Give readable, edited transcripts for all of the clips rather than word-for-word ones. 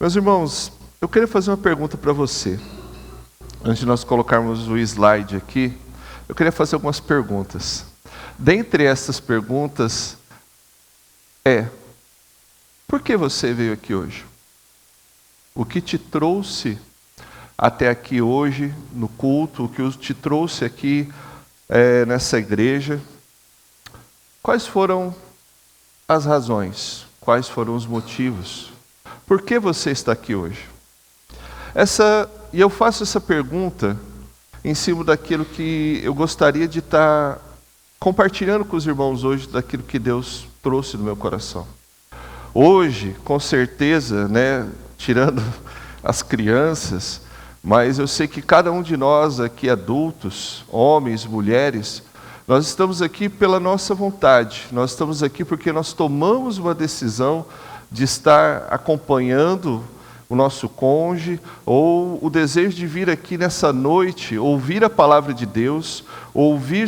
Meus irmãos, eu queria fazer uma pergunta para você. Antes de nós colocarmos o slide aqui, eu queria fazer algumas perguntas. Dentre essas perguntas por que você veio aqui hoje? O que te trouxe até aqui hoje no culto? O que te trouxe aqui nessa igreja? Quais foram as razões? Quais foram os motivos? Por que você está aqui hoje? E eu faço essa pergunta em cima daquilo que eu gostaria de estar compartilhando com os irmãos hoje, daquilo que Deus trouxe no meu coração. Hoje, com certeza, tirando as crianças, mas eu sei que cada um de nós aqui, adultos, homens, mulheres, nós estamos aqui pela nossa vontade. Nós estamos aqui porque nós tomamos uma decisão de estar acompanhando o nosso cônjuge, ou o desejo de vir aqui nessa noite, ouvir a palavra de Deus, ouvir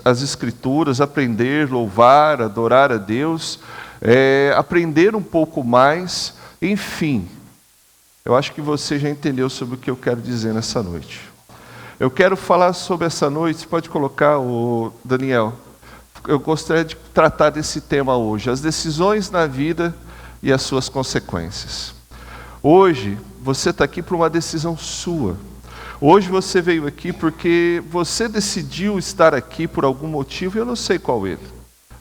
as Escrituras, aprender, louvar, adorar a Deus, aprender um pouco mais, enfim. Eu acho que você já entendeu sobre o que eu quero dizer nessa noite. Eu quero falar sobre essa noite, pode colocar, Daniel. Eu gostaria de tratar desse tema hoje, as decisões na vida e as suas consequências. Hoje, você está aqui por uma decisão sua. Hoje você veio aqui porque você decidiu estar aqui por algum motivo, e eu não sei qual ele.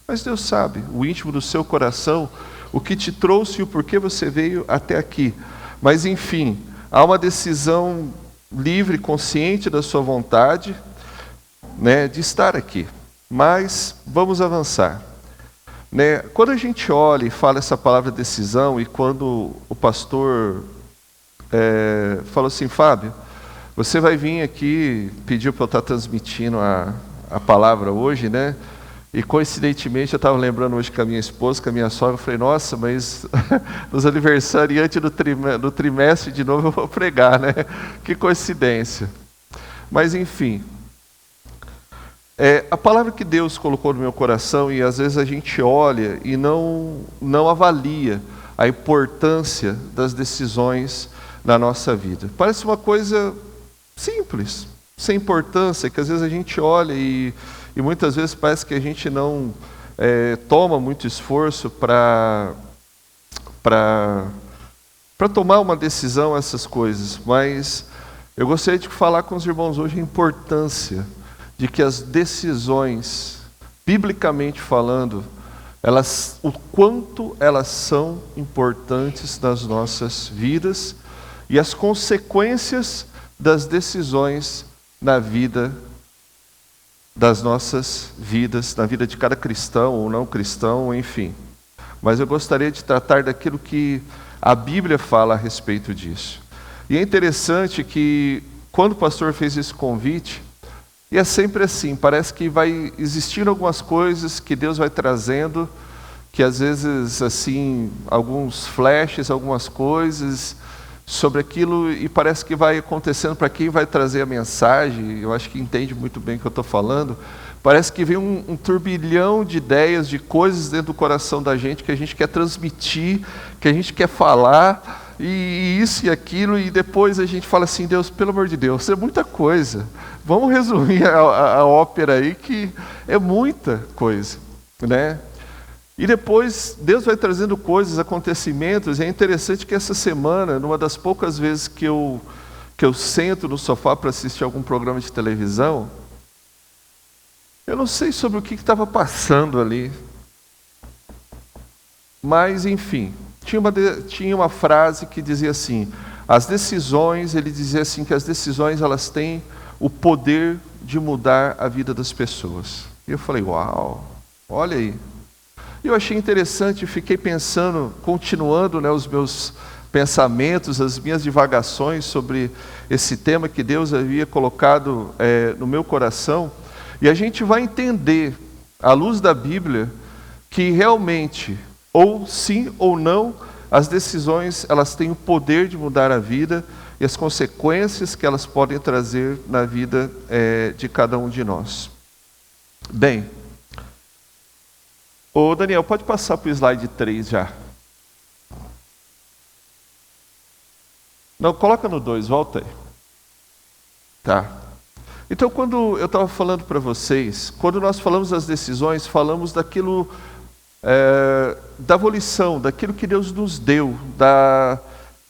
Mas Deus sabe, o íntimo do seu coração, o que te trouxe e o porquê você veio até aqui. Mas enfim, há uma decisão livre, consciente da sua vontade, de estar aqui. Mas vamos avançar. Quando a gente olha e fala essa palavra decisão, e quando o pastor falou assim, Fábio, você vai vir aqui, pediu para eu estar transmitindo a palavra hoje, e coincidentemente eu estava lembrando hoje com a minha esposa, com a minha sogra, eu falei, nossa, mas nos aniversariantes do trimestre de novo eu vou pregar, Que coincidência. Mas enfim, a palavra que Deus colocou no meu coração, e às vezes a gente olha e não avalia a importância das decisões na nossa vida. Parece uma coisa simples, sem importância, que às vezes a gente olha e muitas vezes parece que a gente não toma muito esforço para tomar uma decisão, essas coisas. Mas eu gostaria de falar com os irmãos hoje a importância de que as decisões, biblicamente falando, o quanto elas são importantes nas nossas vidas e as consequências das decisões na vida das nossas vidas, na vida de cada cristão ou não cristão, enfim. Mas eu gostaria de tratar daquilo que a Bíblia fala a respeito disso. E é interessante que, quando o pastor fez esse convite, e é sempre assim, parece que vai existindo algumas coisas que Deus vai trazendo, que às vezes, assim, alguns flashes, algumas coisas sobre aquilo, e parece que vai acontecendo para quem vai trazer a mensagem. Eu acho que entende muito bem o que eu estou falando. Parece que vem um turbilhão de ideias, de coisas dentro do coração da gente que a gente quer transmitir, que a gente quer falar, e isso e aquilo, e depois a gente fala assim, Deus, pelo amor de Deus, é muita coisa. Vamos resumir a ópera aí, que é muita coisa, E depois Deus vai trazendo coisas, acontecimentos. E é interessante que essa semana, numa das poucas vezes que eu sento no sofá para assistir algum programa de televisão, eu não sei sobre o que estava passando ali. Mas, enfim, tinha uma frase que dizia assim, ele dizia assim, que as decisões elas têm o poder de mudar a vida das pessoas. E eu falei, uau, olha aí. Eu achei interessante, fiquei pensando, continuando os meus pensamentos, as minhas divagações sobre esse tema que Deus havia colocado no meu coração, e a gente vai entender, à luz da Bíblia, que realmente, ou sim ou não, as decisões elas têm o poder de mudar a vida e as consequências que elas podem trazer na vida de cada um de nós. Bem, Daniel, pode passar para o slide 3 já. Não, coloca no 2, volta aí. Tá. Então, quando eu estava falando para vocês, quando nós falamos das decisões, falamos daquilo, da volição, daquilo que Deus nos deu,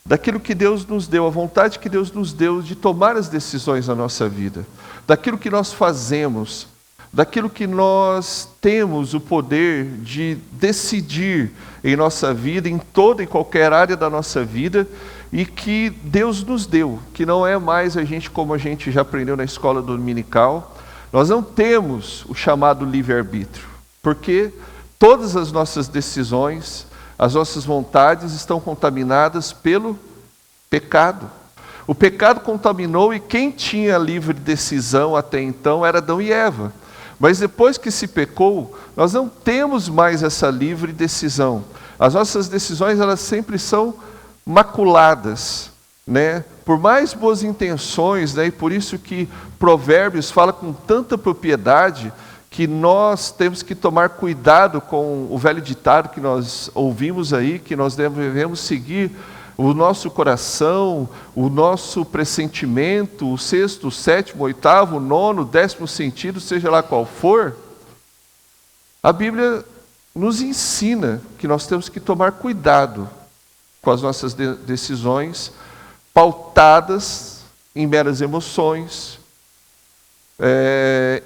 daquilo que Deus nos deu, a vontade que Deus nos deu de tomar as decisões na nossa vida, daquilo que nós fazemos, daquilo que nós temos o poder de decidir em nossa vida, em toda e qualquer área da nossa vida, e que Deus nos deu, que não é mais a gente como a gente já aprendeu na escola dominical. Nós não temos o chamado livre-arbítrio, porque todas as nossas decisões, as nossas vontades estão contaminadas pelo pecado. O pecado contaminou e quem tinha livre decisão até então era Adão e Eva. Mas depois que se pecou, nós não temos mais essa livre decisão. As nossas decisões, elas sempre são maculadas, né? Por mais boas intenções, né? E por isso que Provérbios fala com tanta propriedade que nós temos que tomar cuidado com o velho ditado que nós ouvimos aí, que nós devemos seguir o nosso coração, o nosso pressentimento, o sexto, o sétimo, o oitavo, o nono, o 10º sentido, seja lá qual for. A Bíblia nos ensina que nós temos que tomar cuidado com as nossas decisões, pautadas em meras emoções,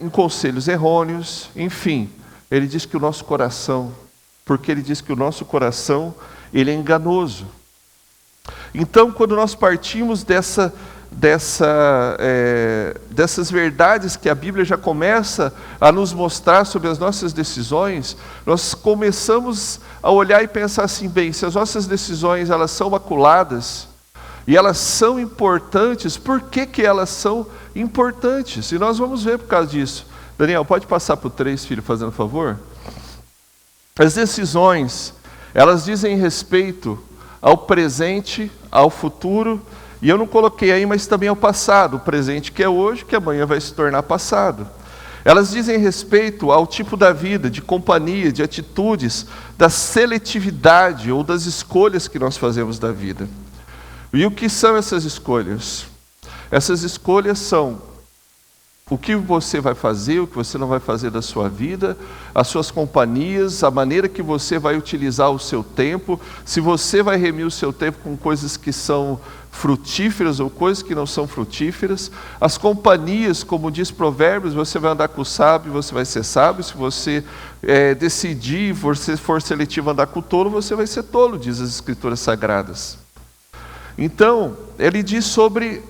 em conselhos errôneos, enfim. Ele diz que o nosso coração, porque ele diz que o nosso coração, ele é enganoso. Então, quando nós partimos dessas verdades que a Bíblia já começa a nos mostrar sobre as nossas decisões, nós começamos a olhar e pensar assim, bem, se as nossas decisões elas são maculadas e elas são importantes, por que elas são importantes? E nós vamos ver por causa disso. Daniel, pode passar para o 3, filho, fazendo favor? As decisões, elas dizem respeito ao presente, ao futuro, e eu não coloquei aí, mas também ao passado, o presente que é hoje, que amanhã vai se tornar passado. Elas dizem respeito ao tipo da vida, de companhia, de atitudes, da seletividade ou das escolhas que nós fazemos da vida. E o que são essas escolhas? Essas escolhas são o que você vai fazer, o que você não vai fazer da sua vida, as suas companhias, a maneira que você vai utilizar o seu tempo, se você vai remir o seu tempo com coisas que são frutíferas ou coisas que não são frutíferas. As companhias, como diz Provérbios, você vai andar com o sábio, você vai ser sábio. Se você decidir, você for seletivo andar com o tolo, você vai ser tolo, diz as Escrituras Sagradas. Então, ele diz sobre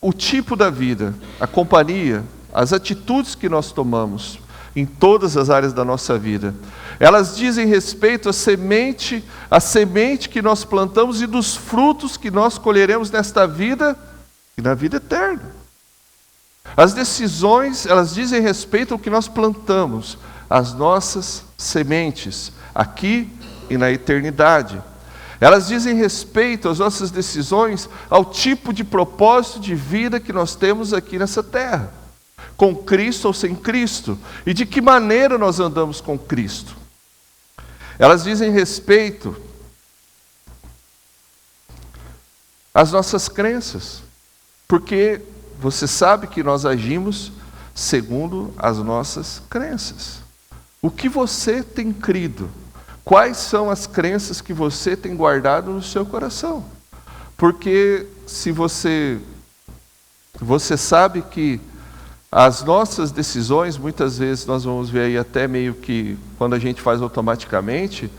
o tipo da vida, a companhia, as atitudes que nós tomamos em todas as áreas da nossa vida. Elas dizem respeito à semente que nós plantamos e dos frutos que nós colheremos nesta vida e na vida eterna. As decisões, elas dizem respeito ao que nós plantamos, as nossas sementes, aqui e na eternidade. Elas dizem respeito às nossas decisões, ao tipo de propósito de vida que nós temos aqui nessa terra, com Cristo ou sem Cristo, e de que maneira nós andamos com Cristo. Elas dizem respeito às nossas crenças, porque você sabe que nós agimos segundo as nossas crenças. O que você tem crido? Quais são as crenças que você tem guardado no seu coração? Porque se você sabe que as nossas decisões, muitas vezes nós vamos ver aí até meio que quando a gente faz automaticamente,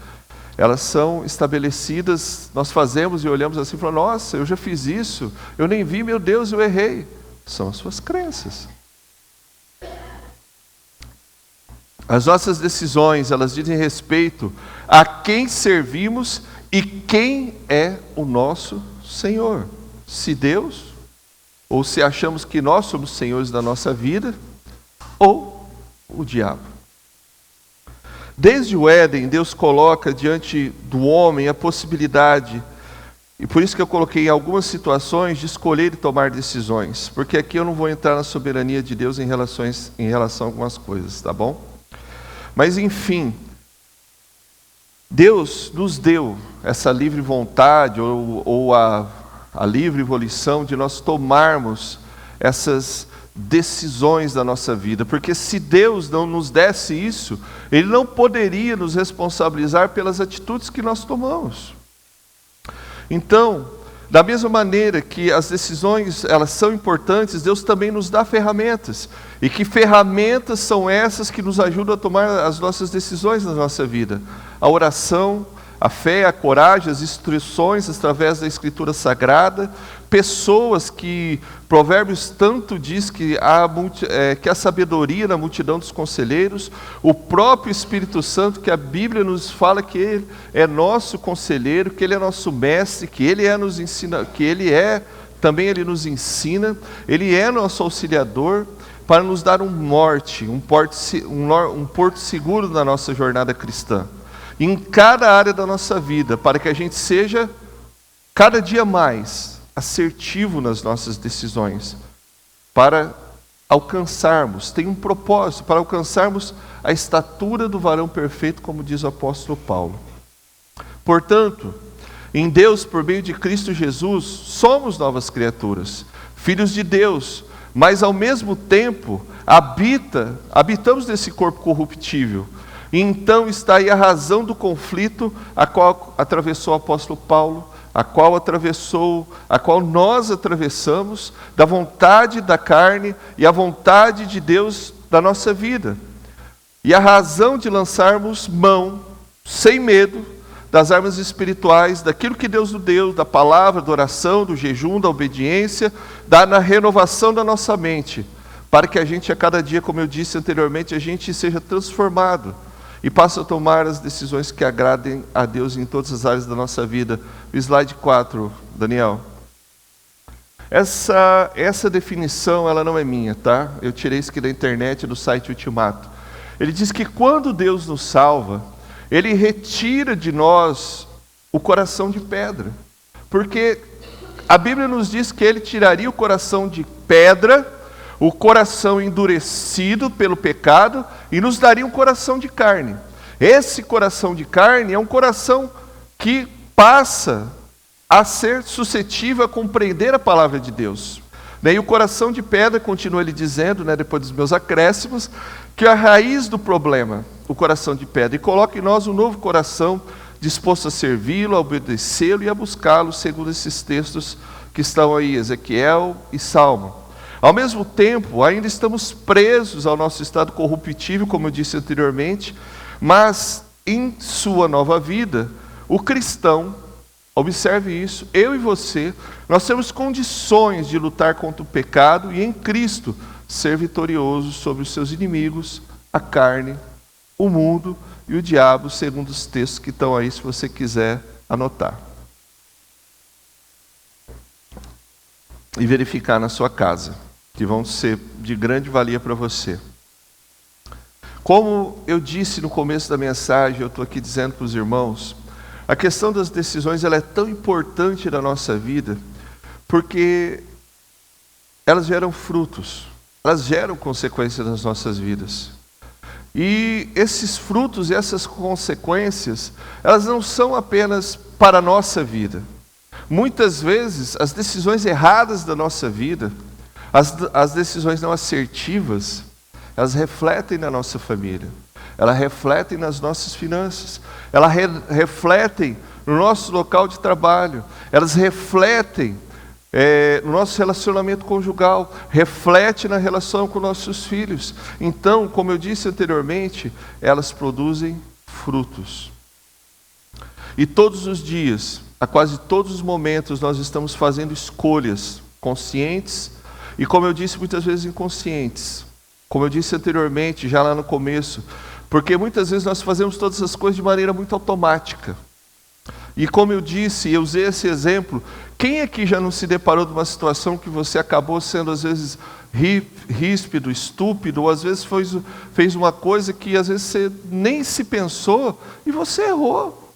elas são estabelecidas, nós fazemos e olhamos assim e falamos, nossa, eu já fiz isso, eu nem vi, meu Deus, eu errei. São as suas crenças. As nossas decisões, elas dizem respeito a quem servimos e quem é o nosso Senhor. Se Deus, ou se achamos que nós somos senhores da nossa vida, ou o diabo. Desde o Éden, Deus coloca diante do homem a possibilidade, e por isso que eu coloquei em algumas situações, de escolher e tomar decisões, porque aqui eu não vou entrar na soberania de Deus em relação a algumas coisas, tá bom? Mas enfim, Deus nos deu essa livre vontade, ou a livre volição de nós tomarmos essas decisões da nossa vida, porque se Deus não nos desse isso, Ele não poderia nos responsabilizar pelas atitudes que nós tomamos. Então, da mesma maneira que as decisões elas são importantes, Deus também nos dá ferramentas. E que ferramentas são essas que nos ajudam a tomar as nossas decisões na nossa vida? A oração, a fé, a coragem, as instruções através da Escritura Sagrada, pessoas que Provérbios tanto diz que há sabedoria na multidão dos conselheiros, o próprio Espírito Santo, que a Bíblia nos fala que Ele é nosso conselheiro, que Ele é nosso mestre, que Ele nos ensina, que Ele nos ensina, Ele é nosso auxiliador, para nos dar um norte, um porto seguro na nossa jornada cristã. Em cada área da nossa vida, para que a gente seja cada dia mais assertivo nas nossas decisões, para alcançarmos, tem um propósito, para alcançarmos a estatura do varão perfeito, como diz o apóstolo Paulo. Portanto, em Deus, por meio de Cristo Jesus, somos novas criaturas, filhos de Deus, mas ao mesmo tempo habitamos nesse corpo corruptível. E então está aí a razão do conflito a qual atravessou o apóstolo Paulo, a qual nós atravessamos, da vontade da carne e a vontade de Deus da nossa vida. E a razão de lançarmos mão, sem medo, das armas espirituais, daquilo que Deus nos deu, da palavra, da oração, do jejum, da obediência, na renovação da nossa mente, para que a gente a cada dia, como eu disse anteriormente, a gente seja transformado e passe a tomar as decisões que agradem a Deus em todas as áreas da nossa vida. O slide 4, Daniel. Essa definição, ela não é minha, tá? Eu tirei isso aqui da internet, do site Ultimato. Ele diz que quando Deus nos salva, Ele retira de nós o coração de pedra. Porque a Bíblia nos diz que Ele tiraria o coração de pedra, o coração endurecido pelo pecado, e nos daria um coração de carne. Esse coração de carne é um coração que passa a ser suscetível a compreender a palavra de Deus. E o coração de pedra, continua ele dizendo, depois dos meus acréscimos, que a raiz do problema, o coração de pedra, e coloca em nós um novo coração, disposto a servi-lo, a obedecê-lo e a buscá-lo, segundo esses textos que estão aí, Ezequiel e Salmo. Ao mesmo tempo, ainda estamos presos ao nosso estado corruptível, como eu disse anteriormente, mas em sua nova vida, o cristão, observe isso, eu e você, nós temos condições de lutar contra o pecado e em Cristo ser vitorioso sobre os seus inimigos, a carne, o mundo e o diabo, segundo os textos que estão aí, se você quiser anotar. E verificar na sua casa, que vão ser de grande valia para você. Como eu disse no começo da mensagem, eu estou aqui dizendo para os irmãos, a questão das decisões ela é tão importante na nossa vida, porque elas geram frutos, elas geram consequências nas nossas vidas. E esses frutos e essas consequências, elas não são apenas para a nossa vida. Muitas vezes, as decisões erradas da nossa vida, as decisões não assertivas, elas refletem na nossa família, elas refletem nas nossas finanças, elas refletem no nosso local de trabalho, elas refletem no nosso relacionamento conjugal, reflete na relação com nossos filhos. Então, como eu disse anteriormente, elas produzem frutos. E todos os dias, a quase todos os momentos, nós estamos fazendo escolhas conscientes e, como eu disse, muitas vezes inconscientes. Como eu disse anteriormente, já lá no começo, porque muitas vezes nós fazemos todas as coisas de maneira muito automática. E como eu disse, eu usei esse exemplo, quem aqui já não se deparou de uma situação que você acabou sendo às vezes ríspido, estúpido, ou às vezes fez uma coisa que às vezes você nem se pensou e você errou.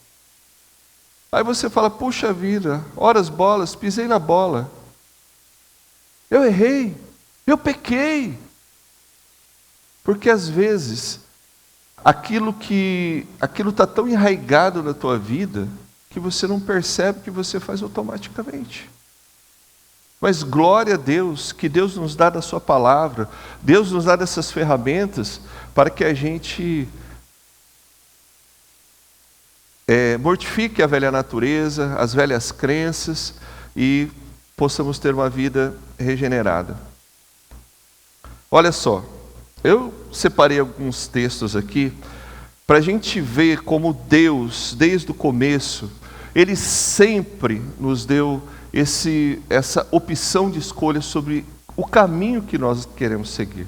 Aí você fala, puxa vida, horas bolas, pisei na bola. Eu errei, eu pequei. Porque às vezes, aquilo está tão enraizado na tua vida, que você não percebe que você faz automaticamente. Mas glória a Deus, que Deus nos dá da sua palavra, Deus nos dá dessas ferramentas para que a gente mortifique a velha natureza, as velhas crenças e possamos ter uma vida regenerada. Olha só, eu separei alguns textos aqui para a gente ver como Deus, desde o começo, Ele sempre nos deu essa opção de escolha sobre o caminho que nós queremos seguir.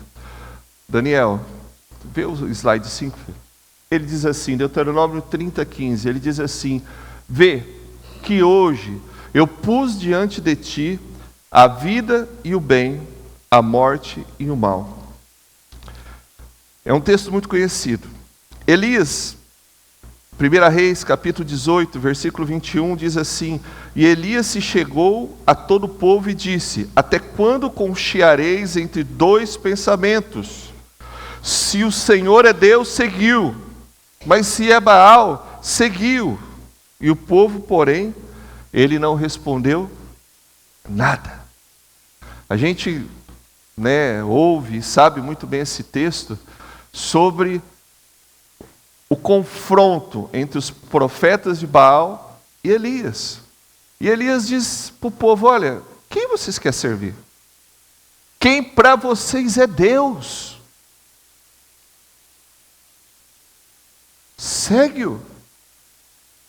Daniel, vê o slide 5, filho. Ele diz assim, Deuteronômio 30:15, ele diz assim: vê que hoje eu pus diante de ti a vida e o bem, a morte e o mal. É um texto muito conhecido. Elias, 1 Reis, capítulo 18, versículo 21, diz assim: e Elias se chegou a todo o povo e disse: até quando concheareis entre dois pensamentos? Se o Senhor é Deus, seguiu. Mas se é Baal, seguiu. E o povo, porém, ele não respondeu nada. A gente ouve e sabe muito bem esse texto sobre o confronto entre os profetas de Baal e Elias. E Elias diz para o povo: olha, quem vocês querem servir? Quem para vocês é Deus? Segue-o.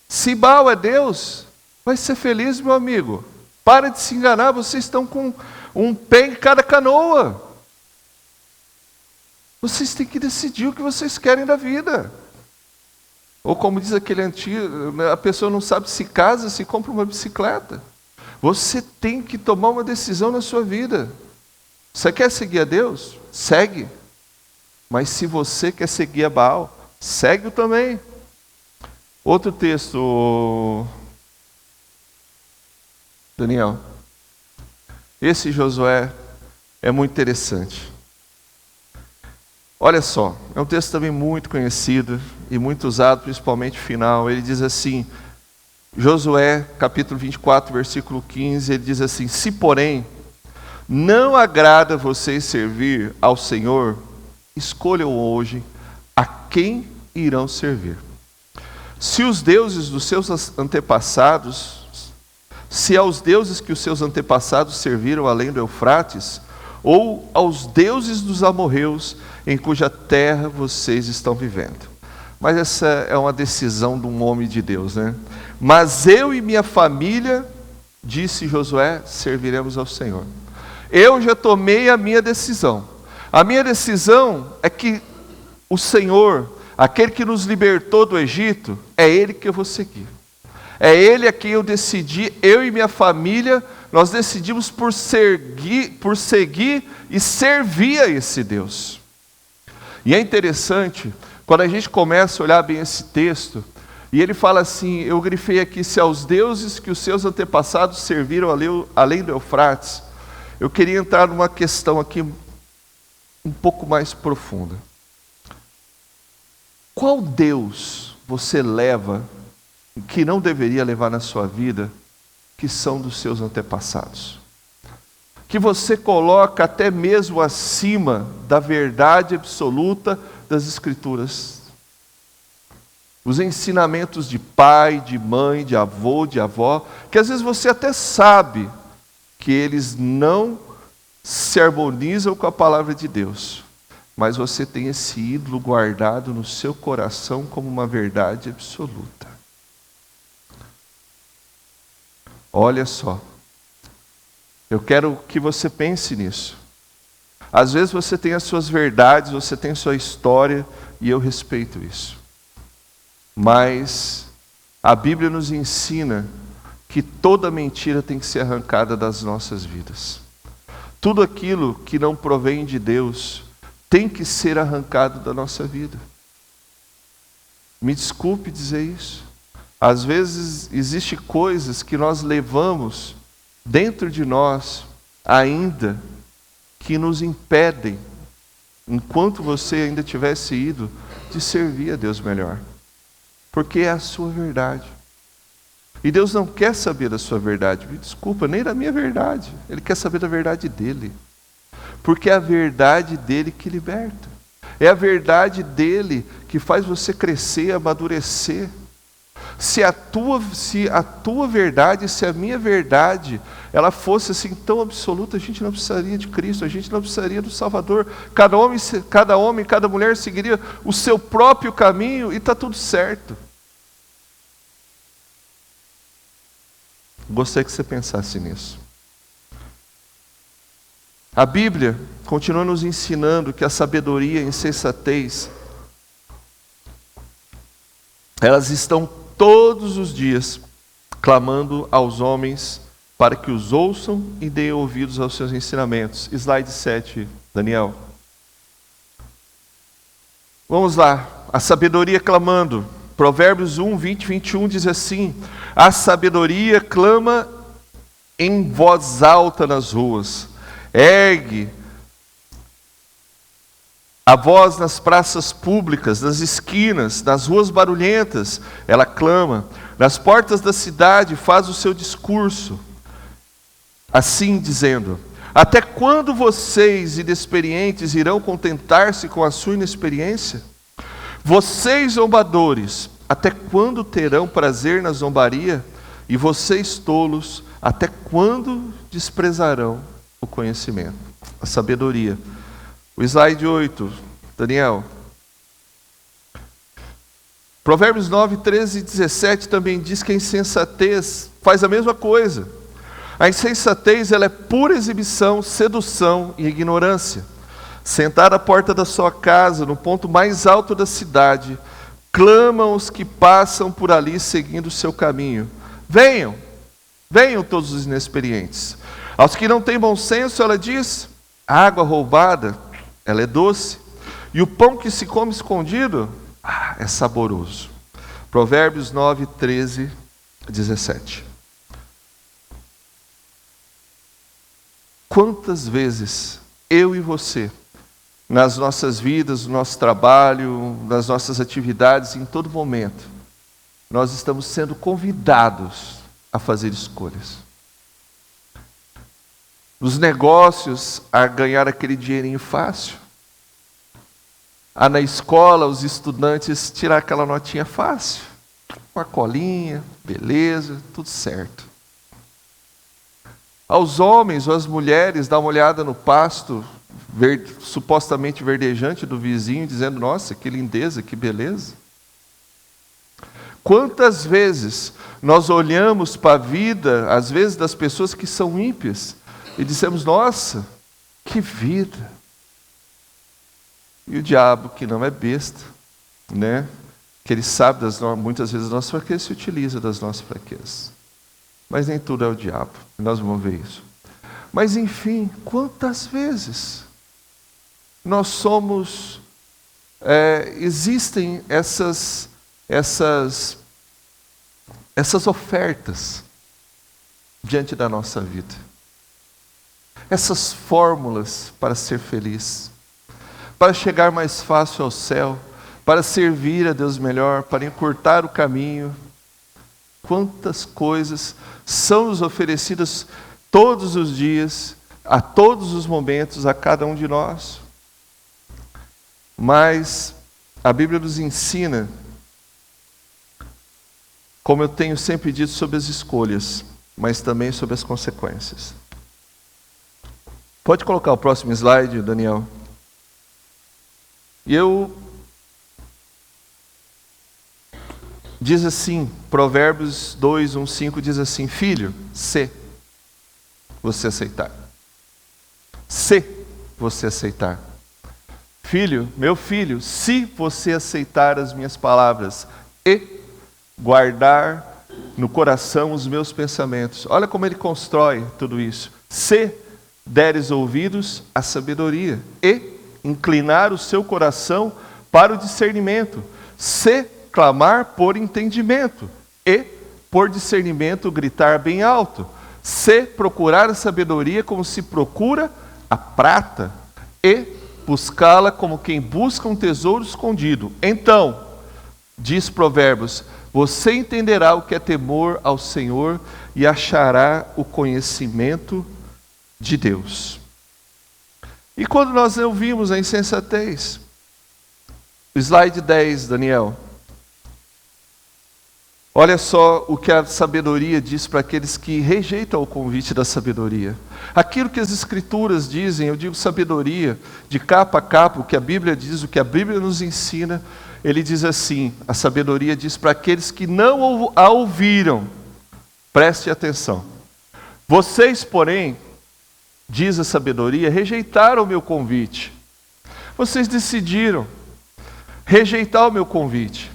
Se Baal é Deus, vai ser feliz, meu amigo. Para de se enganar, vocês estão com um pé em cada canoa. Vocês têm que decidir o que vocês querem da vida. Ou como diz aquele antigo, a pessoa não sabe se casa, se compra uma bicicleta. Você tem que tomar uma decisão na sua vida. Você quer seguir a Deus? Segue. Mas se você quer seguir a Baal, segue-o também. Outro texto, Daniel. Esse Josué é muito interessante. Olha só, é um texto também muito conhecido e muito usado, principalmente no final. Ele diz assim, Josué, capítulo 24, versículo 15, ele diz assim: se porém não agrada vocês servir ao Senhor, escolham hoje a quem irão servir. Se os deuses dos seus antepassados, se aos deuses que os seus antepassados serviram além do Eufrates, ou aos deuses dos amorreus, em cuja terra vocês estão vivendo. Mas essa é uma decisão de um homem de Deus, né? Mas eu e minha família, disse Josué, serviremos ao Senhor. Eu já tomei a minha decisão. A minha decisão é que o Senhor, aquele que nos libertou do Egito, é Ele que eu vou seguir. É Ele a quem eu decidi, eu e minha família, nós decidimos por seguir e servir a esse Deus. E é interessante, quando a gente começa a olhar bem esse texto, e ele fala assim, eu grifei aqui, se aos deuses que os seus antepassados serviram além do Eufrates, eu queria entrar numa questão aqui um pouco mais profunda. Qual Deus você leva, que não deveria levar na sua vida, que são dos seus antepassados? Que você coloca até mesmo acima da verdade absoluta das Escrituras. Os ensinamentos de pai, de mãe, de avô, de avó, que às vezes você até sabe que eles não se harmonizam com a palavra de Deus, mas você tem esse ídolo guardado no seu coração como uma verdade absoluta. Olha só, eu quero que você pense nisso. Às vezes você tem as suas verdades, você tem a sua história, e eu respeito isso. Mas a Bíblia nos ensina que toda mentira tem que ser arrancada das nossas vidas. Tudo aquilo que não provém de Deus tem que ser arrancado da nossa vida. Me desculpe dizer isso. Às vezes existem coisas que nós levamos dentro de nós ainda que nos impedem, enquanto você ainda tivesse ido, de servir a Deus melhor. Porque é a sua verdade. E Deus não quer saber da sua verdade, me desculpa, nem da minha verdade. Ele quer saber da verdade dele. Porque é a verdade dele que liberta. É a verdade dele que faz você crescer, amadurecer. Se a tua verdade, se a minha verdade, ela fosse assim tão absoluta, a gente não precisaria de Cristo, a gente não precisaria do Salvador. Cada homem, cada mulher seguiria o seu próprio caminho e está tudo certo. Gostaria que você pensasse nisso. A Bíblia continua nos ensinando que a sabedoria e a insensatez, elas estão todos os dias clamando aos homens para que os ouçam e deem ouvidos aos seus ensinamentos. Slide 7, Daniel. Vamos lá, a sabedoria clamando. Provérbios 1, 20, 21 diz assim: a sabedoria clama em voz alta nas ruas, ergue a voz nas praças públicas, nas esquinas, nas ruas barulhentas, ela clama. Nas portas da cidade faz o seu discurso, assim dizendo: até quando vocês, inexperientes, irão contentar-se com a sua inexperiência? Vocês, zombadores, até quando terão prazer na zombaria? E vocês, tolos, até quando desprezarão o conhecimento, a sabedoria? O slide 8, Daniel. Provérbios 9, 13 e 17 também diz que a insensatez faz a mesma coisa. A insensatez, ela é pura exibição, sedução e ignorância. Sentar à porta da sua casa, no ponto mais alto da cidade, clamam os que passam por ali seguindo o seu caminho. Venham, venham todos os inexperientes. Aos que não têm bom senso, ela diz: a água roubada, ela é doce, e o pão que se come escondido, é saboroso. Provérbios 9, 13, 17. Quantas vezes eu e você, nas nossas vidas, no nosso trabalho, nas nossas atividades, em todo momento, nós estamos sendo convidados a fazer escolhas. Nos negócios, a ganhar aquele dinheirinho fácil. Na escola, os estudantes tirar aquela notinha fácil. Uma colinha, beleza, tudo certo. Aos homens ou às mulheres, dá uma olhada no pasto supostamente verdejante do vizinho, dizendo: nossa, que lindeza, que beleza. Quantas vezes nós olhamos para a vida, às vezes das pessoas que são ímpias, e dizemos: nossa, que vida. E o diabo, que não é besta, né? Que ele sabe muitas vezes das nossas fraquezas, se utiliza das nossas fraquezas. Mas nem tudo é o diabo, nós vamos ver isso. Mas enfim, quantas vezes nós somos, existem essas ofertas diante da nossa vida. Essas fórmulas para ser feliz, para chegar mais fácil ao céu, para servir a Deus melhor, para encurtar o caminho. Quantas coisas são nos oferecidas todos os dias, a todos os momentos, a cada um de nós. Mas a Bíblia nos ensina, como eu tenho sempre dito, sobre as escolhas, mas também sobre as consequências. Pode colocar o próximo slide, Daniel. Diz assim, Provérbios 2, 1, 5 diz assim: filho, se você aceitar. Se você aceitar. Filho, meu filho, se você aceitar as minhas palavras e guardar no coração os meus pensamentos. Olha como ele constrói tudo isso. Se deres ouvidos à sabedoria e inclinar o seu coração para o discernimento. Se clamar por entendimento e por discernimento gritar bem alto. Se procurar a sabedoria como se procura a prata e buscá-la como quem busca um tesouro escondido. Então Diz Provérbios: você entenderá o que é temor ao Senhor e achará o conhecimento de Deus. E quando nós ouvimos a insensatez? Slide 10, Daniel. Olha só o que a sabedoria diz para aqueles que rejeitam o convite da sabedoria. Aquilo que as Escrituras dizem, eu digo sabedoria, de capa a capa, o que a Bíblia diz, o que a Bíblia nos ensina, ele diz assim, a sabedoria diz para aqueles que não a ouviram, preste atenção. Vocês, porém, diz a sabedoria, rejeitaram o meu convite. Vocês decidiram rejeitar o meu convite.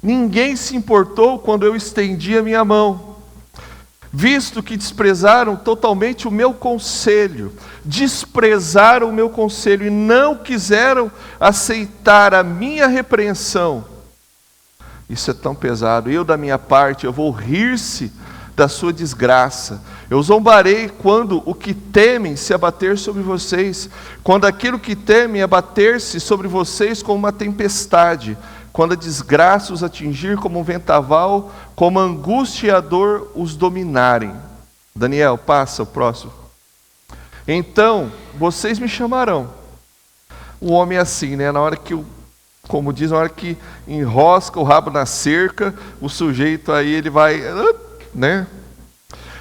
Ninguém se importou quando eu estendi a minha mão, visto que desprezaram totalmente o meu conselho, desprezaram o meu conselho e não quiseram aceitar a minha repreensão. Isso é tão pesado. Eu, da minha parte, eu vou rir-se da sua desgraça. Eu zombarei quando o que temem se abater sobre vocês, quando aquilo que temem abater-se sobre vocês como uma tempestade, quando a desgraça os atingir como um vendaval, como a angústia e a dor os dominarem. Daniel, passa o próximo. Então, vocês me chamarão. O homem é assim, né? Na hora que, como diz, na hora que enrosca o rabo na cerca, o sujeito aí, ele vai, né?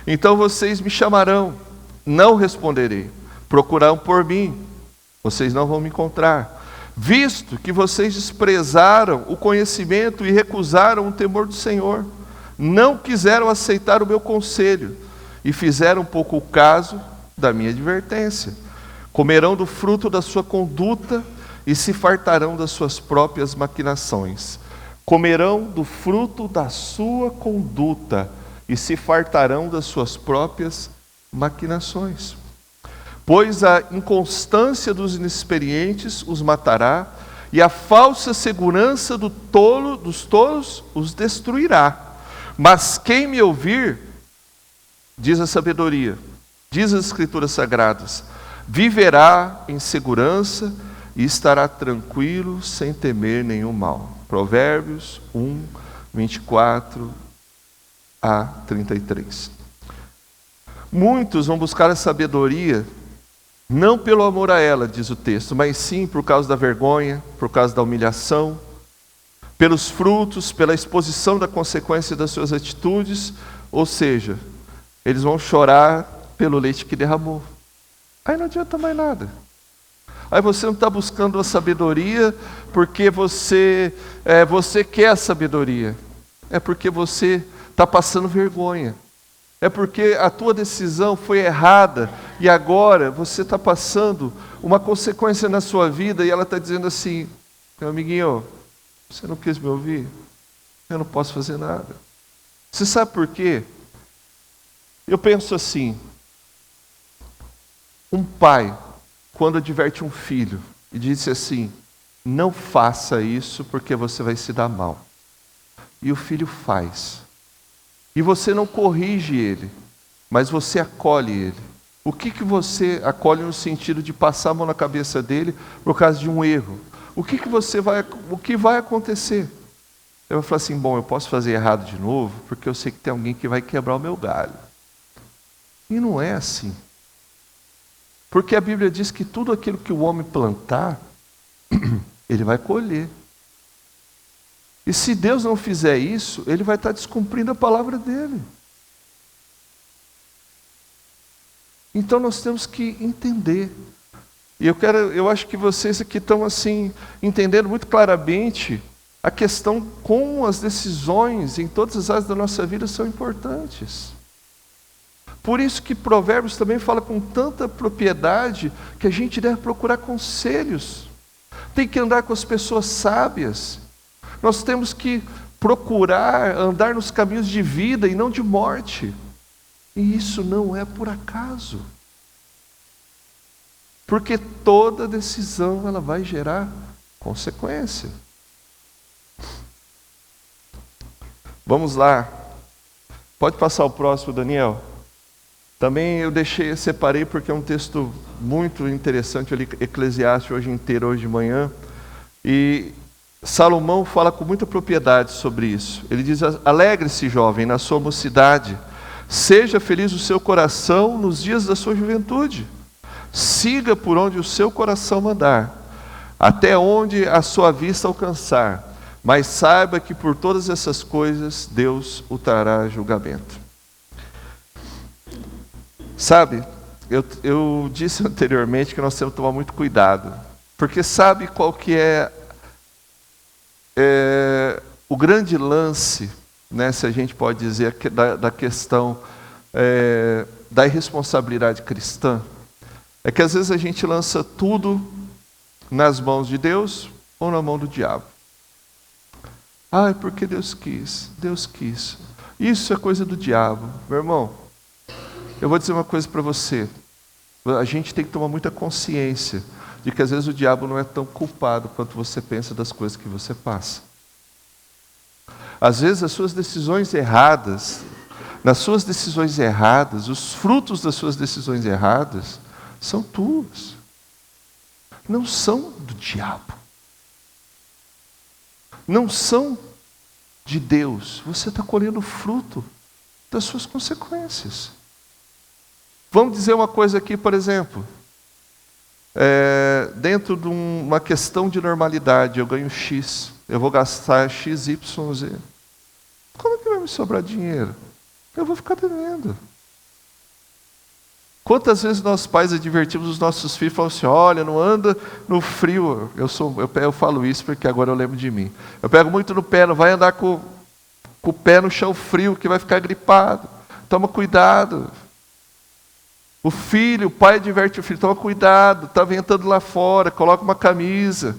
Então vocês me chamarão, não responderei. Procurarão por mim, vocês não vão me encontrar. Visto que vocês desprezaram o conhecimento e recusaram o temor do Senhor, não quiseram aceitar o meu conselho e fizeram pouco caso da minha advertência. Comerão do fruto da sua conduta e se fartarão das suas próprias maquinações. Comerão do fruto da sua conduta e se fartarão das suas próprias maquinações. Pois a inconstância dos inexperientes os matará, e a falsa segurança dos tolos os destruirá. Mas quem me ouvir, diz a sabedoria, diz as Escrituras Sagradas, viverá em segurança e estará tranquilo sem temer nenhum mal. Provérbios 1, 24 a 33. Muitos vão buscar a sabedoria não pelo amor a ela, diz o texto, mas sim por causa da vergonha, por causa da humilhação, pelos frutos, pela exposição da consequência das suas atitudes, ou seja, eles vão chorar pelo leite que derramou. Aí não adianta mais nada. Aí você não está buscando a sabedoria porque você quer a sabedoria. É porque você está passando vergonha. É porque a tua decisão foi errada e agora você está passando uma consequência na sua vida e ela está dizendo assim, meu amiguinho, você não quis me ouvir? Eu não posso fazer nada. Você sabe por quê? Eu penso assim, um pai, quando adverte um filho e diz assim, não faça isso porque você vai se dar mal. E o filho faz. E você não corrige ele, mas você acolhe ele. O que você acolhe no sentido de passar a mão na cabeça dele por causa de um erro? O que vai acontecer? Eu vou falar assim, bom, eu posso fazer errado de novo, porque eu sei que tem alguém que vai quebrar o meu galho. E não é assim. Porque a Bíblia diz que tudo aquilo que o homem plantar, ele vai colher. E se Deus não fizer isso, ele vai estar descumprindo a palavra dele. Então nós temos que entender. E eu acho que vocês aqui estão assim, entendendo muito claramente a questão como as decisões em todas as áreas da nossa vida são importantes. Por isso que Provérbios também fala com tanta propriedade que a gente deve procurar conselhos. Tem que andar com as pessoas sábias. Nós temos que procurar andar nos caminhos de vida e não de morte. E isso não é por acaso. Porque toda decisão ela vai gerar consequência. Vamos lá. Pode passar o próximo, Daniel. Também eu separei porque é um texto muito interessante, ali, Eclesiastes hoje inteiro, hoje de manhã. E Salomão fala com muita propriedade sobre isso. Ele diz: alegre-se, jovem, na sua mocidade. Seja feliz o seu coração nos dias da sua juventude. Siga por onde o seu coração mandar, até onde a sua vista alcançar. Mas saiba que por todas essas coisas Deus o trará a julgamento. Sabe, eu disse anteriormente que nós temos que tomar muito cuidado. Porque sabe qual que é o grande lance, né, se a gente pode dizer, da questão da irresponsabilidade cristã? É que às vezes a gente lança tudo nas mãos de Deus ou na mão do diabo. Ai, porque Deus quis, Deus quis. Isso é coisa do diabo. Meu irmão, eu vou dizer uma coisa para você. A gente tem que tomar muita consciência de que às vezes o diabo não é tão culpado quanto você pensa das coisas que você passa. Às vezes as suas decisões erradas, nas suas decisões erradas, os frutos das suas decisões erradas são tuas. Não são do diabo. Não são de Deus. Você está colhendo o fruto das suas consequências. Vamos dizer uma coisa aqui, por exemplo. Dentro de uma questão de normalidade, eu ganho X, eu vou gastar X, Y, Z. Como é que vai me sobrar dinheiro? Eu vou ficar devendo. Quantas vezes nós pais advertimos os nossos filhos, falando assim: olha, não anda no frio. Eu falo isso porque agora eu lembro de mim. Eu pego muito no pé, não vai andar com o pé no chão frio, que vai ficar gripado. Toma cuidado. O pai adverte o filho: toma cuidado, está ventando lá fora, coloca uma camisa.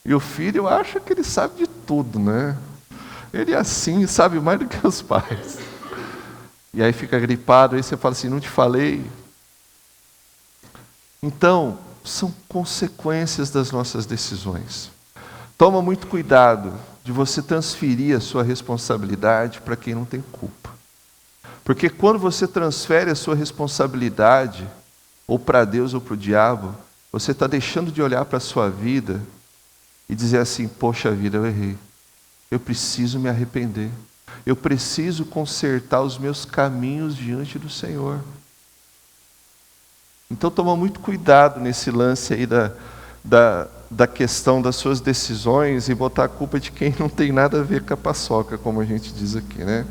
E o filho acha que ele sabe de tudo, né? Ele é assim, sabe mais do que os pais. E aí fica gripado, aí você fala assim: não te falei? Então, são consequências das nossas decisões. Toma muito cuidado de você transferir a sua responsabilidade para quem não tem culpa. Porque quando você transfere a sua responsabilidade, ou para Deus ou para o diabo, você está deixando de olhar para a sua vida e dizer assim: poxa vida, eu errei. Eu preciso me arrepender. Eu preciso consertar os meus caminhos diante do Senhor. Então toma muito cuidado nesse lance aí da questão das suas decisões e botar a culpa de quem não tem nada a ver com a paçoca, como a gente diz aqui, né?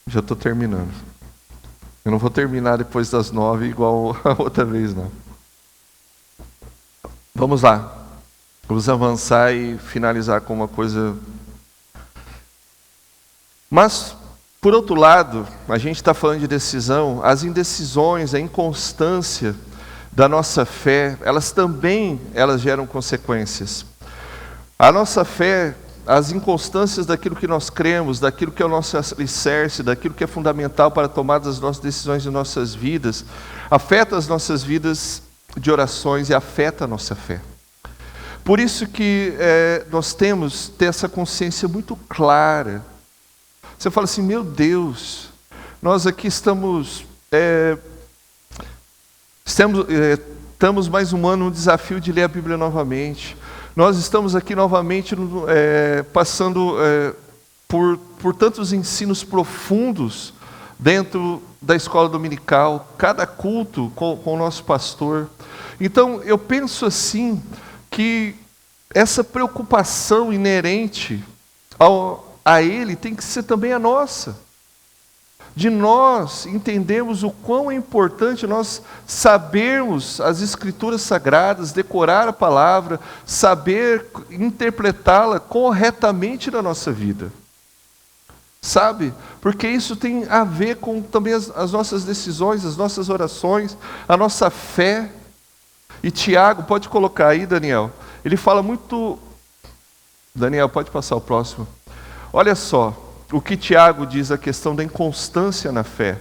Já estou terminando. Eu não vou terminar depois das 9 igual a outra vez, não. Vamos lá. Vamos avançar e finalizar com uma coisa. Mas, por outro lado, a gente está falando de decisão, as indecisões, a inconstância da nossa fé, elas geram consequências. A nossa fé, as inconstâncias daquilo que nós cremos, daquilo que é o nosso alicerce, daquilo que é fundamental para a tomada das nossas decisões em nossas vidas, afeta as nossas vidas de orações e afeta a nossa fé. Por isso que nós temos que ter essa consciência muito clara. Você fala assim: meu Deus, nós aqui estamos mais um ano no desafio de ler a Bíblia novamente. Nós estamos aqui novamente passando por tantos ensinos profundos dentro da escola dominical, cada culto com o nosso pastor. Então, eu penso assim, que essa preocupação inerente a Ele tem que ser também a nossa. De nós entendermos o quão é importante nós sabermos as Escrituras Sagradas, decorar a palavra, saber interpretá-la corretamente na nossa vida. Sabe? Porque isso tem a ver com também as nossas decisões, as nossas orações, a nossa fé. E Tiago, pode colocar aí, Daniel. Ele fala muito... Daniel, pode passar o próximo. Olha só o que Tiago diz a questão da inconstância na fé.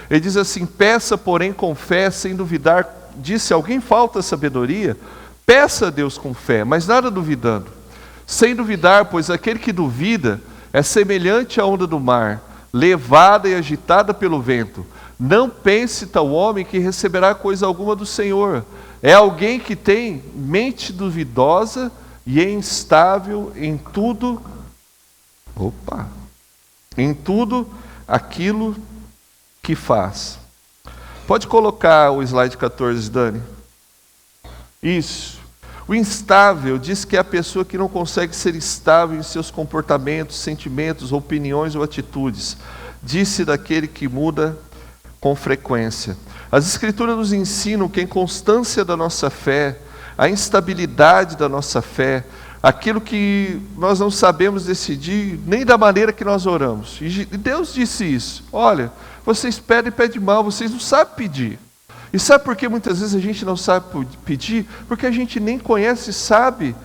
Ele diz assim: peça, porém, com fé, sem duvidar. Disse: alguém falta sabedoria? Peça a Deus com fé, mas nada duvidando. Sem duvidar, pois aquele que duvida é semelhante à onda do mar, levada e agitada pelo vento. Não pense tal homem que receberá coisa alguma do Senhor. É alguém que tem mente duvidosa e é instável em tudo. Em tudo aquilo que faz. Pode colocar o slide 14, Dani? Isso. O instável diz que é a pessoa que não consegue ser estável em seus comportamentos, sentimentos, opiniões ou atitudes. Disse daquele que muda com frequência. As Escrituras nos ensinam que a inconstância da nossa fé, a instabilidade da nossa fé, aquilo que nós não sabemos decidir, nem da maneira que nós oramos. E Deus disse isso. Olha, vocês pedem e pedem mal, vocês não sabem pedir. E sabe por que muitas vezes a gente não sabe pedir? Porque a gente nem conhece e sabe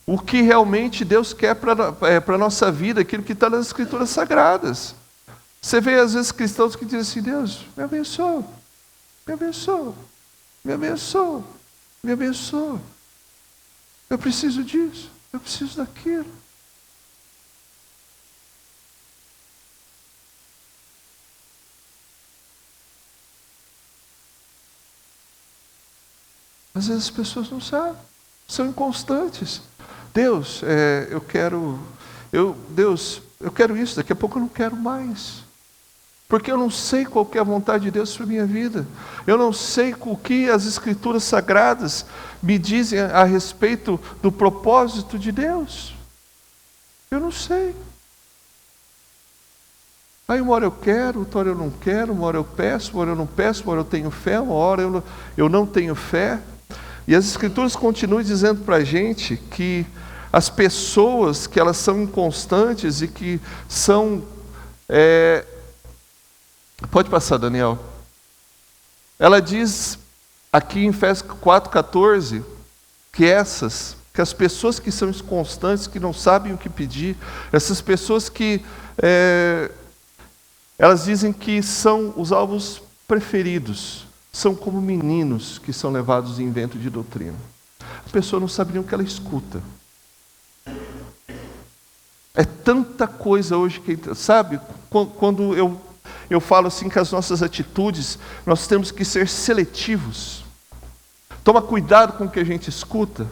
o que realmente Deus quer para a nossa vida, aquilo que está nas Escrituras Sagradas. Você vê às vezes cristãos que dizem assim: Deus, me abençoa, me abençoa, me abençoa, me abençoa. Eu preciso disso, eu preciso daquilo. Às vezes as pessoas não sabem, são inconstantes. Deus, Deus, eu quero isso, daqui a pouco eu não quero mais. Porque eu não sei qual que é a vontade de Deus para a minha vida. Eu não sei o que as Escrituras Sagradas me dizem a respeito do propósito de Deus. Eu não sei. Aí uma hora eu quero, outra hora eu não quero, uma hora eu peço, uma hora eu não peço, uma hora eu tenho fé, uma hora eu não tenho fé. E as Escrituras continuam dizendo para a gente que as pessoas que elas são inconstantes e que são... Pode passar, Daniel. Ela diz aqui em Efésios 4,14 que as pessoas que são inconstantes, que não sabem o que pedir, essas pessoas que elas dizem que são os alvos preferidos, são como meninos que são levados em vento de doutrina. A pessoa não sabe nem o que ela escuta. É tanta coisa hoje que, sabe, quando eu falo assim que as nossas atitudes, nós temos que ser seletivos. Toma cuidado com o que a gente escuta,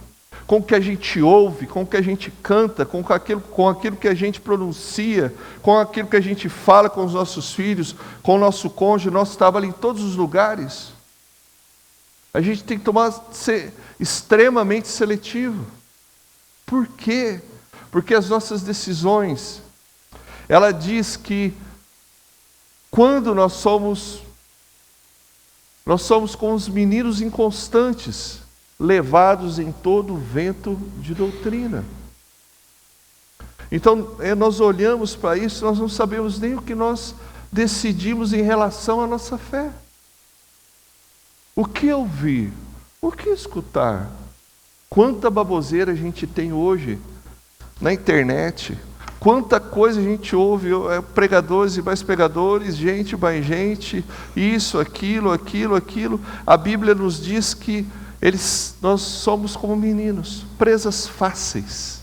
com o que a gente ouve, com o que a gente canta, com aquilo que a gente pronuncia, com aquilo que a gente fala com os nossos filhos, com o nosso cônjuge, nosso trabalho em todos os lugares. A gente tem que ser extremamente seletivo. Por quê? Porque as nossas decisões, ela diz que quando nós somos como os meninos inconstantes, levados em todo o vento de doutrina. Então, nós olhamos para isso, nós não sabemos nem o que nós decidimos em relação à nossa fé. O que ouvir? O que escutar? Quanta baboseira a gente tem hoje na internet. Quanta coisa a gente ouve, pregadores e mais pregadores, gente mais gente, isso, aquilo. A Bíblia nos diz que nós somos como meninos, presas fáceis.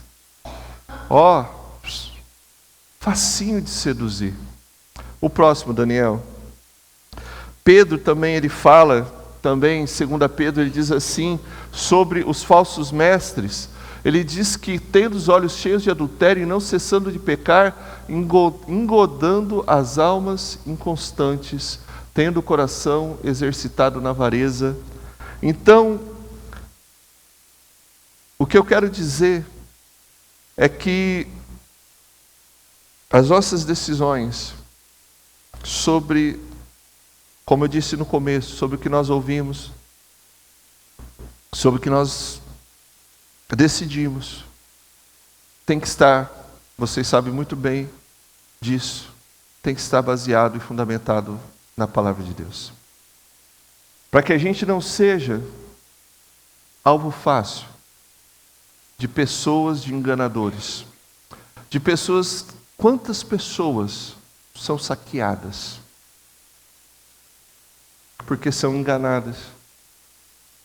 Facinho de seduzir. O próximo, Daniel. Pedro também, ele fala, também, em 2 Pedro, ele diz assim, sobre os falsos mestres. Ele diz que, tendo os olhos cheios de adultério e não cessando de pecar, engodando as almas inconstantes, tendo o coração exercitado na avareza. Então, o que eu quero dizer é que as nossas decisões sobre, como eu disse no começo, sobre o que nós ouvimos, sobre o que nós decidimos, tem que estar, vocês sabem muito bem disso, tem que estar baseado e fundamentado na palavra de Deus. Para que a gente não seja alvo fácil de pessoas, de enganadores, de pessoas. Quantas pessoas são saqueadas porque são enganadas,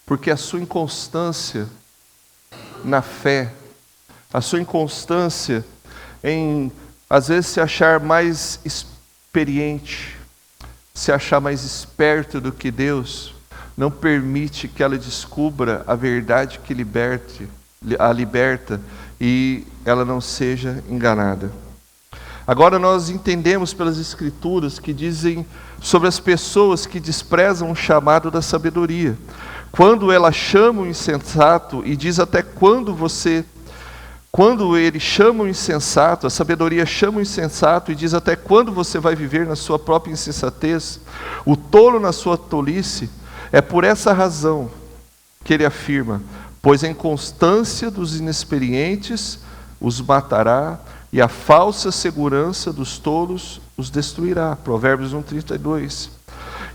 porque a sua inconstância na fé, a sua inconstância em, às vezes, se achar mais experiente, se achar mais esperto do que Deus, não permite que ela descubra a verdade que a liberta e ela não seja enganada. Agora nós entendemos pelas Escrituras que dizem sobre as pessoas que desprezam o chamado da sabedoria. Quando ela chama o insensato, e diz até quando ele chama o insensato, a sabedoria chama o insensato e diz até quando você vai viver na sua própria insensatez, o tolo na sua tolice, é por essa razão que ele afirma, pois a inconstância dos inexperientes os matará e a falsa segurança dos tolos os destruirá. Provérbios 1:32.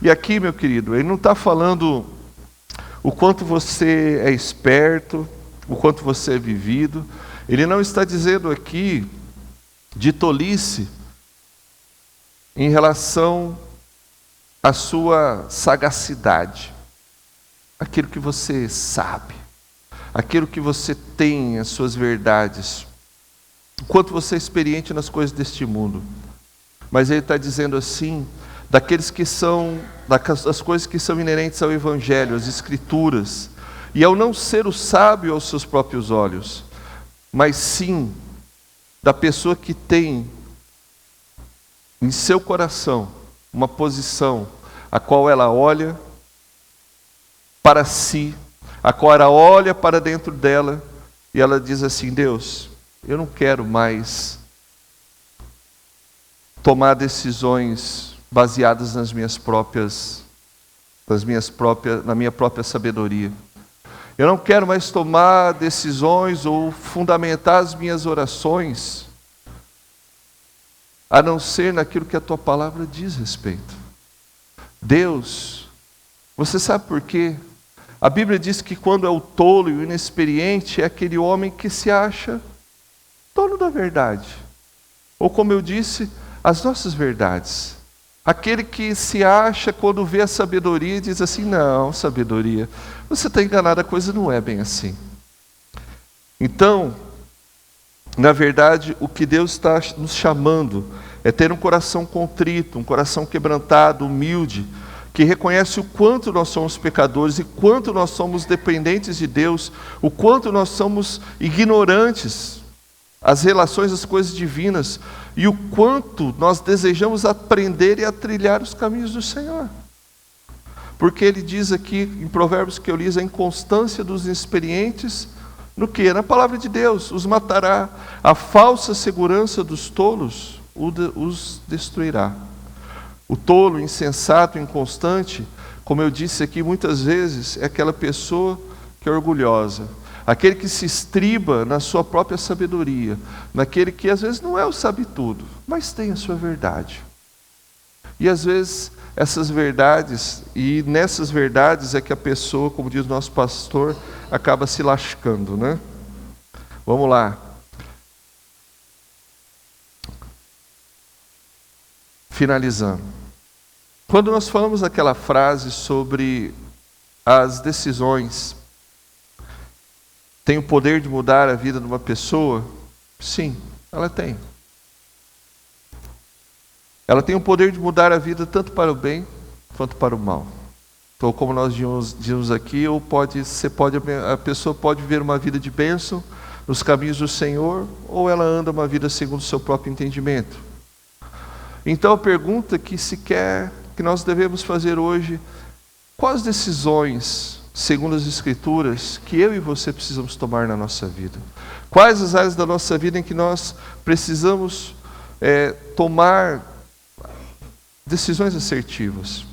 E aqui, meu querido, ele não está falando o quanto você é esperto, o quanto você é vivido. Ele não está dizendo aqui de tolice em relação à sua sagacidade, aquilo que você sabe, aquilo que você tem, as suas verdades, o quanto você é experiente nas coisas deste mundo. Mas ele está dizendo assim, das coisas que são inerentes ao Evangelho, às Escrituras, e ao não ser o sábio aos seus próprios olhos, mas sim da pessoa que tem em seu coração uma posição a qual ela olha para si, a qual ela olha para dentro dela e ela diz assim: Deus, eu não quero mais tomar decisões baseadas na minha própria sabedoria. Eu não quero mais tomar decisões ou fundamentar as minhas orações a não ser naquilo que a tua palavra diz respeito. Deus, você sabe por quê? A Bíblia diz que quando é o tolo e o inexperiente é aquele homem que se acha dono da verdade. Ou como eu disse, as nossas verdades. Aquele que se acha quando vê a sabedoria e diz assim: não, sabedoria, você está enganado, a coisa não é bem assim. Então, na verdade, o que Deus está nos chamando é ter um coração contrito, um coração quebrantado, humilde, que reconhece o quanto nós somos pecadores e quanto nós somos dependentes de Deus, o quanto nós somos ignorantes as relações das coisas divinas e o quanto nós desejamos aprender e a trilhar os caminhos do Senhor. Porque ele diz aqui em Provérbios que eu li, a inconstância dos inexperientes, no que? Na palavra de Deus, os matará. A falsa segurança dos tolos os destruirá. O tolo, insensato, inconstante, como eu disse aqui muitas vezes, é aquela pessoa que é orgulhosa. Aquele que se estriba na sua própria sabedoria, naquele que às vezes não é o sabe tudo, mas tem a sua verdade. E às vezes essas verdades, e nessas verdades é que a pessoa, como diz o nosso pastor, acaba se lascando, né? Vamos lá. Finalizando. Quando nós falamos aquela frase sobre as decisões tem o poder de mudar a vida de uma pessoa? Sim, ela tem. Ela tem o poder de mudar a vida tanto para o bem quanto para o mal. Então, como nós dizemos aqui, a pessoa pode viver uma vida de bênção nos caminhos do Senhor, ou ela anda uma vida segundo o seu próprio entendimento. Então, a pergunta que nós devemos fazer hoje: quais decisões, segundo as Escrituras, que eu e você precisamos tomar na nossa vida? Quais as áreas da nossa vida em que nós precisamos tomar decisões assertivas?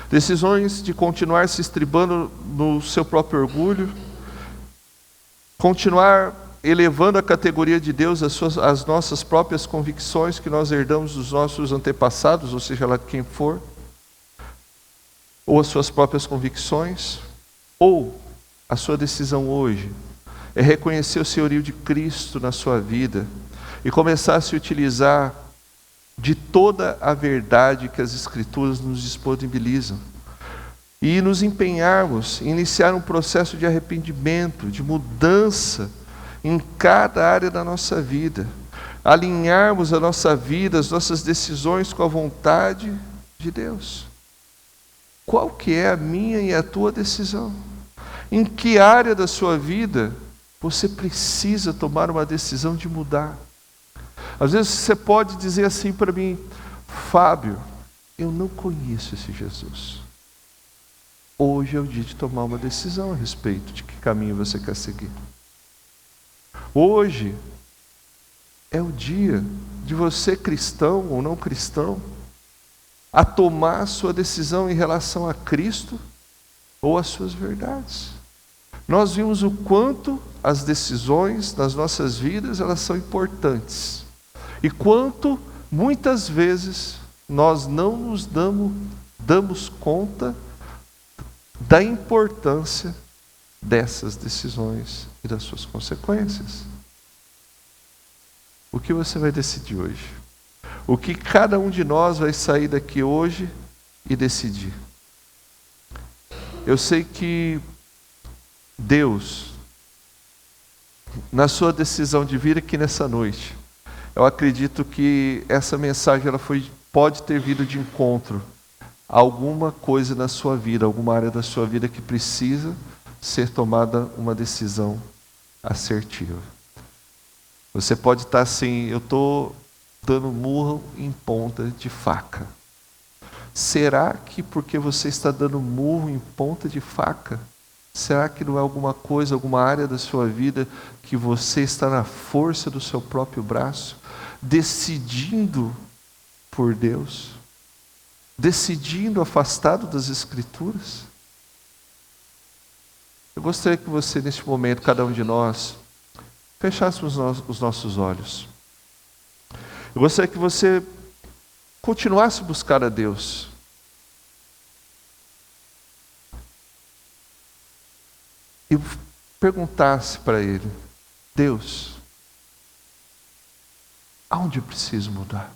Decisões de continuar se estribando no seu próprio orgulho, continuar elevando a categoria de Deus as nossas próprias convicções que nós herdamos dos nossos antepassados, ou seja lá quem for, ou as suas próprias convicções. Ou a sua decisão hoje é reconhecer o senhorio de Cristo na sua vida e começar a se utilizar de toda a verdade que as Escrituras nos disponibilizam e nos empenharmos em iniciar um processo de arrependimento, de mudança em cada área da nossa vida, alinharmos a nossa vida, as nossas decisões com a vontade de Deus. Qual que é a minha e a tua decisão? Em que área da sua vida você precisa tomar uma decisão de mudar? Às vezes você pode dizer assim para mim: Fábio, eu não conheço esse Jesus. Hoje é o dia de tomar uma decisão a respeito de que caminho você quer seguir. Hoje é o dia de você, cristão ou não cristão, a tomar a sua decisão em relação a Cristo ou às suas verdades. Nós vimos o quanto as decisões das nossas vidas, elas são importantes. E quanto, muitas vezes, nós não nos damos conta da importância dessas decisões e das suas consequências. O que você vai decidir hoje? O que cada um de nós vai sair daqui hoje e decidir? Eu sei que Deus, na sua decisão de vir aqui nessa noite, eu acredito que essa mensagem pode ter vindo de encontro a alguma coisa na sua vida, alguma área da sua vida que precisa ser tomada uma decisão assertiva. Você pode estar assim: eu estou dando murro em ponta de faca. Será que porque você está dando murro em ponta de faca, será que não é alguma coisa, alguma área da sua vida que você está na força do seu próprio braço, decidindo por Deus, decidindo afastado das Escrituras? Eu gostaria que você, neste momento, cada um de nós, fechássemos os nossos olhos. Eu gostaria que você continuasse a buscar a Deus. E perguntasse para Ele: Deus, aonde eu preciso mudar?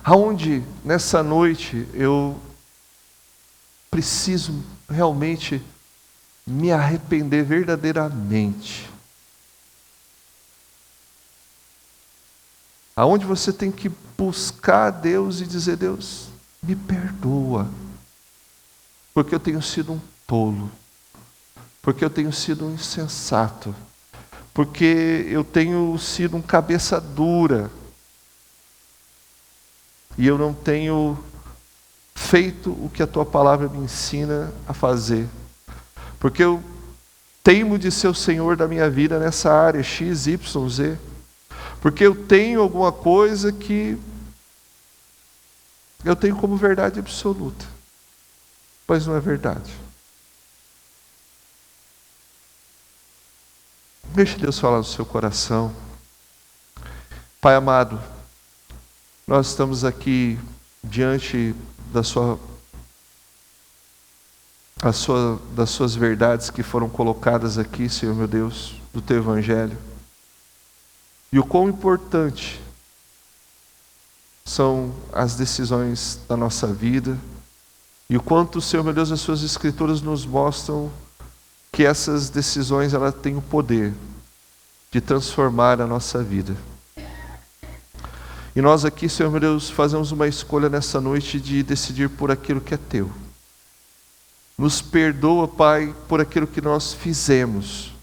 Aonde nessa noite eu preciso realmente me arrepender verdadeiramente? Aonde você tem que buscar a Deus e dizer: Deus, me perdoa, porque eu tenho sido um tolo, porque eu tenho sido um insensato, porque eu tenho sido um cabeça dura, e eu não tenho feito o que a Tua palavra me ensina a fazer, porque eu teimo de ser o Senhor da minha vida nessa área X, Y, Z, porque eu tenho alguma coisa que eu tenho como verdade absoluta, mas não é verdade. Deixe Deus falar no seu coração. Pai amado, nós estamos aqui diante das suas verdades que foram colocadas aqui, Senhor meu Deus, do Teu Evangelho. E o quão importante são as decisões da nossa vida, e o quanto, Senhor meu Deus, as Suas Escrituras nos mostram que essas decisões, elas têm o poder de transformar a nossa vida. E nós aqui, Senhor meu Deus, fazemos uma escolha nessa noite de decidir por aquilo que é Teu. Nos perdoa, Pai, por aquilo que nós fizemos.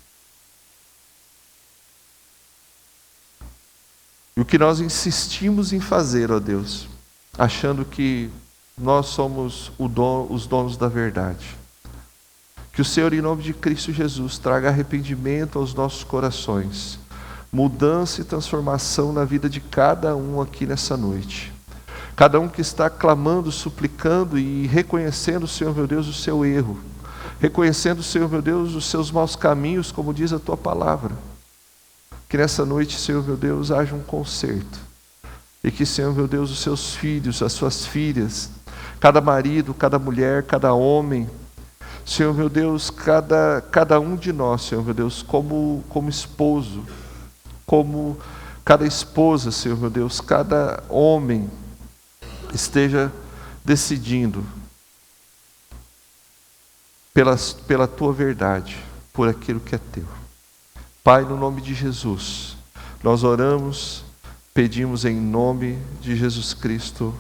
E o que nós insistimos em fazer, ó Deus, achando que nós somos os donos da verdade. Que o Senhor, em nome de Cristo Jesus, traga arrependimento aos nossos corações, mudança e transformação na vida de cada um aqui nessa noite. Cada um que está clamando, suplicando e reconhecendo, Senhor meu Deus, o seu erro. Reconhecendo, Senhor meu Deus, os seus maus caminhos, como diz a Tua palavra. Que nessa noite, Senhor meu Deus, haja um conserto. E que, Senhor meu Deus, os seus filhos, as suas filhas, cada marido, cada mulher, cada homem, Senhor meu Deus, cada um de nós, Senhor meu Deus, como esposo, como cada esposa, Senhor meu Deus, cada homem esteja decidindo pela Tua verdade, por aquilo que é Teu. Pai, no nome de Jesus, nós oramos, pedimos em nome de Jesus Cristo.